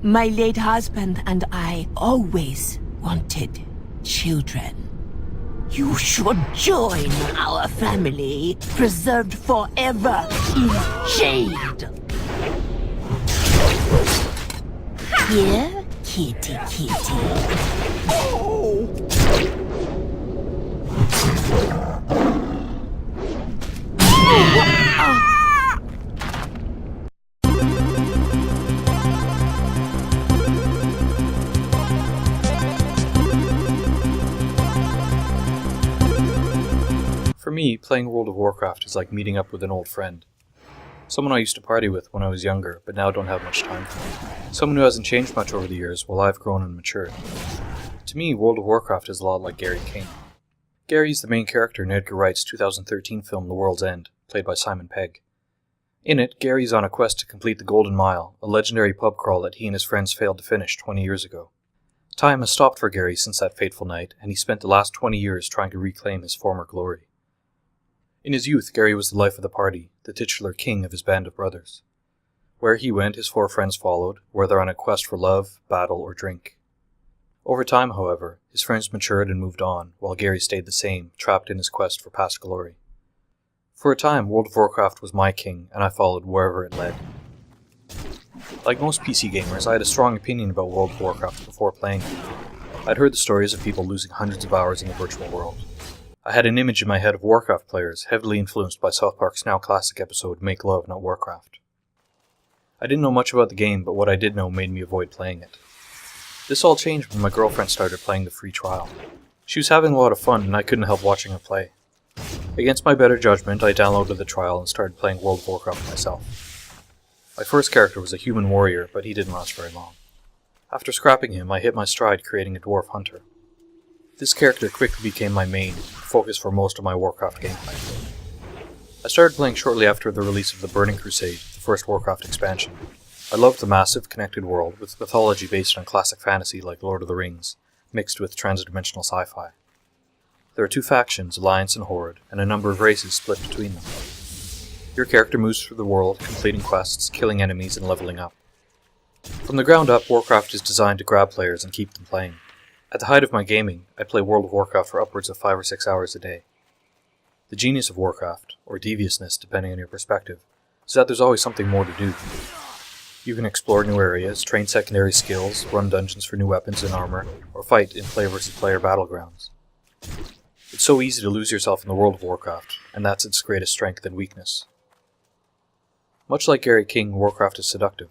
My late husband and I always wanted children. You should join our family, preserved forever in jade. Here, kitty kitty. For me, playing World of Warcraft is like meeting up with an old friend. Someone I used to party with when I was younger, but now don't have much time for. Someone who hasn't changed much over the years while I've grown and matured. To me, World of Warcraft is a lot like Gary King. Gary is the main character in Edgar Wright's 2013 film The World's End, played by Simon Pegg. In it, Gary is on a quest to complete the Golden Mile, a legendary pub crawl that he and his friends failed to finish 20 years ago. Time has stopped for Gary since that fateful night, and he spent the last 20 years trying to reclaim his former glory. In his youth, Gary was the life of the party, the titular king of his band of brothers. Where he went, his 4 friends followed, whether on a quest for love, battle, or drink. Over time, however, his friends matured and moved on, while Gary stayed the same, trapped in his quest for past glory. For a time, World of Warcraft was my king, and I followed wherever it led. Like most PC gamers, I had a strong opinion about World of Warcraft before playing it. I'd heard the stories of people losing hundreds of hours in the virtual world. I had an image in my head of Warcraft players, heavily influenced by South Park's now classic episode Make Love, Not Warcraft. I didn't know much about the game, but what I did know made me avoid playing it. This all changed when my girlfriend started playing the free trial. She was having a lot of fun, and I couldn't help watching her play. Against my better judgment, I downloaded the trial and started playing World of Warcraft myself. My first character was a human warrior, but he didn't last very long. After scrapping him, I hit my stride creating a dwarf hunter. This character quickly became my main, focus for most of my Warcraft gameplay. I started playing shortly after the release of the Burning Crusade, the first Warcraft expansion. I loved the massive, connected world, with mythology based on classic fantasy like Lord of the Rings, mixed with transdimensional sci-fi. There are 2 factions, Alliance and Horde, and a number of races split between them. Your character moves through the world, completing quests, killing enemies, and leveling up. From the ground up, Warcraft is designed to grab players and keep them playing. At the height of my gaming, I play World of Warcraft for upwards of 5 or 6 hours a day. The genius of Warcraft, or deviousness depending on your perspective, is that there's always something more to do. You can explore new areas, train secondary skills, run dungeons for new weapons and armor, or fight in player versus player battlegrounds. It's so easy to lose yourself in the World of Warcraft, and that's its greatest strength and weakness. Much like Gary King, Warcraft is seductive.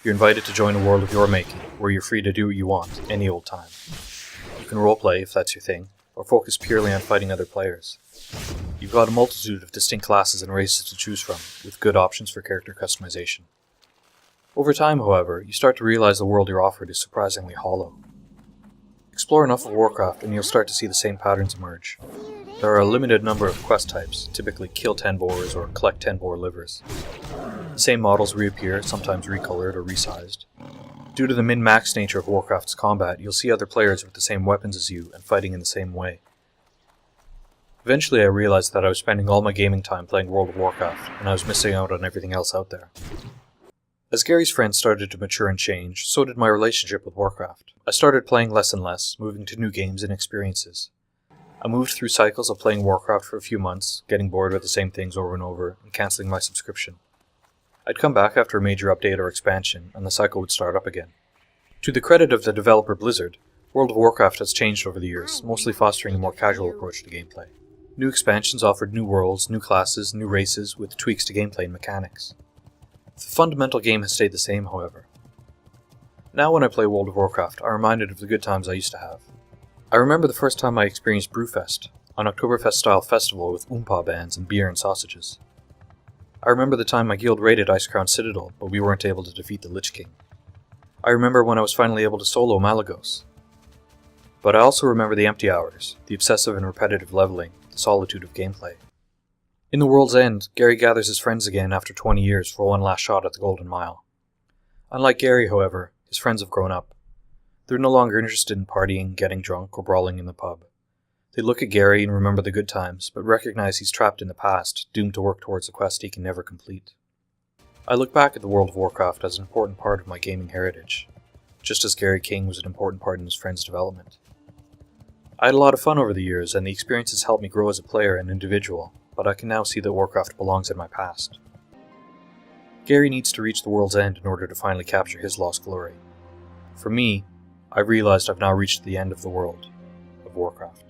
You're invited to join a world of your making, where you're free to do what you want, any old time. You can roleplay, if that's your thing, or focus purely on fighting other players. You've got a multitude of distinct classes and races to choose from, with good options for character customization. Over time, however, you start to realize the world you're offered is surprisingly hollow. Explore enough of Warcraft and you'll start to see the same patterns emerge. There are a limited number of quest types, typically kill 10 boars or collect 10 boar livers. The same models reappear, sometimes recolored or resized. Due to the min-max nature of Warcraft's combat, you'll see other players with the same weapons as you and fighting in the same way. Eventually I realized that I was spending all my gaming time playing World of Warcraft, and I was missing out on everything else out there. As Gary's friends started to mature and change, so did my relationship with Warcraft. I started playing less and less, moving to new games and experiences. I moved through cycles of playing Warcraft for a few months, getting bored with the same things over and over, and cancelling my subscription. I'd come back after a major update or expansion, and the cycle would start up again. To the credit of the developer Blizzard, World of Warcraft has changed over the years, mostly fostering a more casual approach to gameplay. New expansions offered new worlds, new classes, new races, with tweaks to gameplay and mechanics. The fundamental game has stayed the same, however. Now when I play World of Warcraft, I'm reminded of the good times I used to have. I remember the first time I experienced Brewfest, an Oktoberfest-style festival with oompa bands and beer and sausages. I remember the time my guild raided Icecrown Citadel, but we weren't able to defeat the Lich King. I remember when I was finally able to solo Malagos. But I also remember the empty hours, the obsessive and repetitive leveling, the solitude of gameplay. In The World's End, Gary gathers his friends again after 20 years for one last shot at the Golden Mile. Unlike Gary, however, his friends have grown up. They're no longer interested in partying, getting drunk, or brawling in the pub. They look at Gary and remember the good times, but recognize he's trapped in the past, doomed to work towards a quest he can never complete. I look back at the World of Warcraft as an important part of my gaming heritage. just as Gary King was an important part in his friend's development. I had a lot of fun over the years, and the experiences helped me grow as a player and individual, but I can now see that Warcraft belongs in my past. Gary needs to reach the world's end in order to finally capture his lost glory. For me, I've realized I've now reached the end of the world of Warcraft.